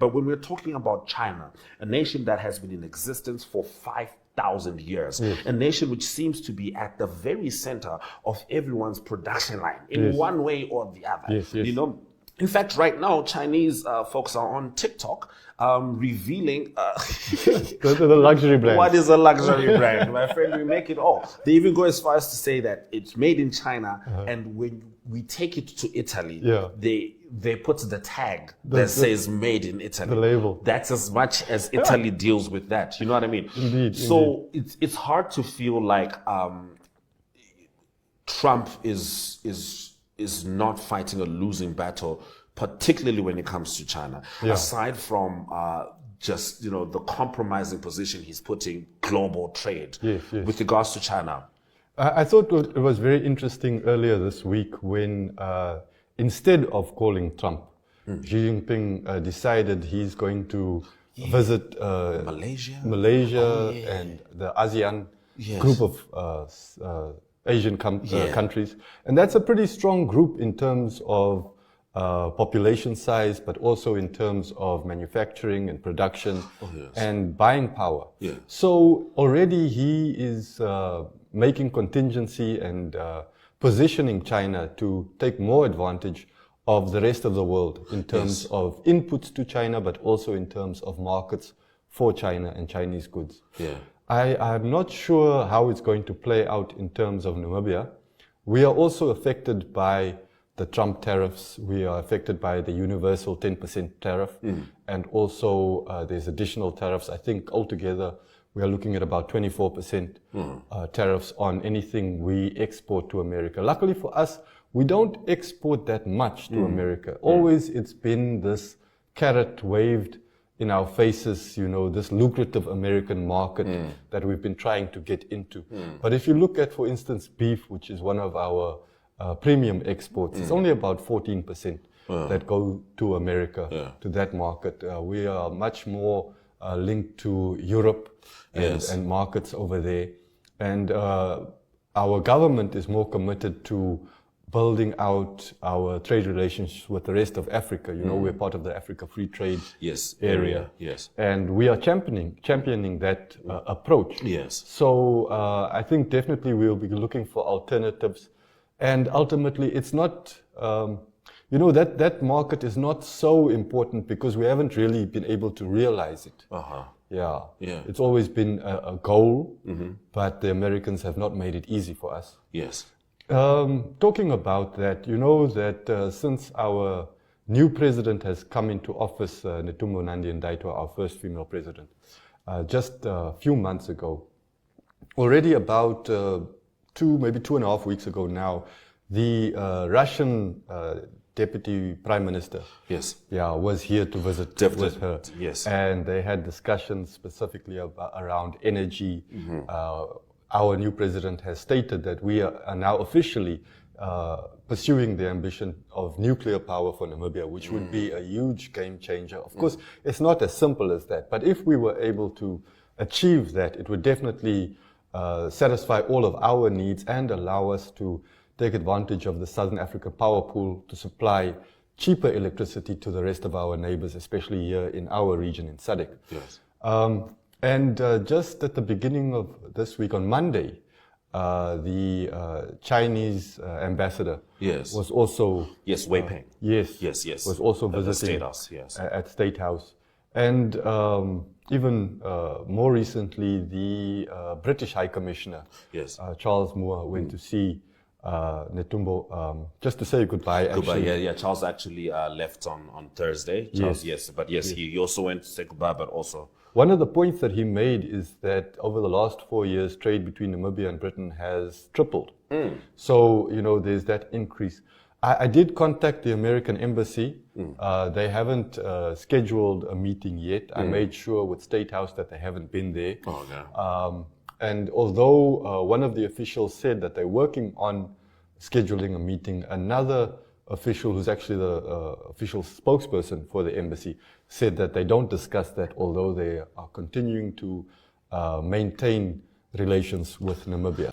But when we're talking about China, a nation that has been in existence for 5,000 years, a nation which seems to be at the very center of everyone's production line in one way or the other. You know, in fact, right now, Chinese folks are on TikTok revealing the luxury brand. What is a luxury brand? My friend, we make it all. They even go as far as to say that it's made in China, and when we take it to Italy, they put the tag that says made in Italy. The label. That's as much as Italy deals with that. You know what I mean? Indeed. So it's hard to feel like Trump is not fighting a losing battle, particularly when it comes to China. Aside from just, you know, the compromising position he's putting global trade with regards to China. I thought it was very interesting earlier this week when instead of calling Trump, Xi Jinping decided he's going to visit Malaysia and the ASEAN group of Asian countries. And that's a pretty strong group in terms of population size, but also in terms of manufacturing and production and buying power. So already he is making contingency and positioning China to take more advantage of the rest of the world in terms of inputs to China, but also in terms of markets for China and Chinese goods. I'm not sure how it's going to play out in terms of Namibia. We are also affected by the Trump tariffs. We are affected by the universal 10% tariff. And also there's additional tariffs. I think altogether we are looking at about 24% tariffs on anything we export to America. Luckily for us, we don't export that much to America. Always it's been this carrot waved in our faces, you know, this lucrative American market that we've been trying to get into. But if you look at, for instance, beef, which is one of our premium exports, it's only about 14% that go to America, to that market. We are much more linked to Europe and markets over there. And our government is more committed to building out our trade relations with the rest of Africa. You know, we're part of the Africa Free Trade area. And we are championing that approach. So I think definitely we'll be looking for alternatives. And ultimately, it's not, you know, that market is not so important because we haven't really been able to realize it. It's always been a goal, but the Americans have not made it easy for us. Talking about that, you know that since our new president has come into office, Netumbo Nandi-Ndaitwah, our first female president, just a few months ago, already about maybe 2.5 weeks ago now, the Russian Deputy Prime Minister was here to visit with her. And they had discussions specifically around energy. Our new president has stated that we are now officially pursuing the ambition of nuclear power for Namibia, which would be a huge game changer. Of course, it's not as simple as that, but if we were able to achieve that, it would definitely satisfy all of our needs and allow us to take advantage of the Southern Africa power pool to supply cheaper electricity to the rest of our neighbors, especially here in our region in SADC. And just at the beginning of this week, on Monday, the Chinese ambassador was also Wei Peng. Was also visiting at State House. And even more recently, the British High Commissioner, Charles Moore, went to see Netumbo just to say goodbye. Charles actually left on Thursday. Charles, he also went to say goodbye, but also. One of the points that he made is that over the last 4 years, trade between Namibia and Britain has tripled. So, you know, there's that increase. I did contact the American embassy. They haven't scheduled a meeting yet. I made sure with State House that they haven't been there. And although one of the officials said that they're working on scheduling a meeting, another official, who's actually the official spokesperson for the embassy, said that they don't discuss that, although they are continuing to maintain relations with Namibia.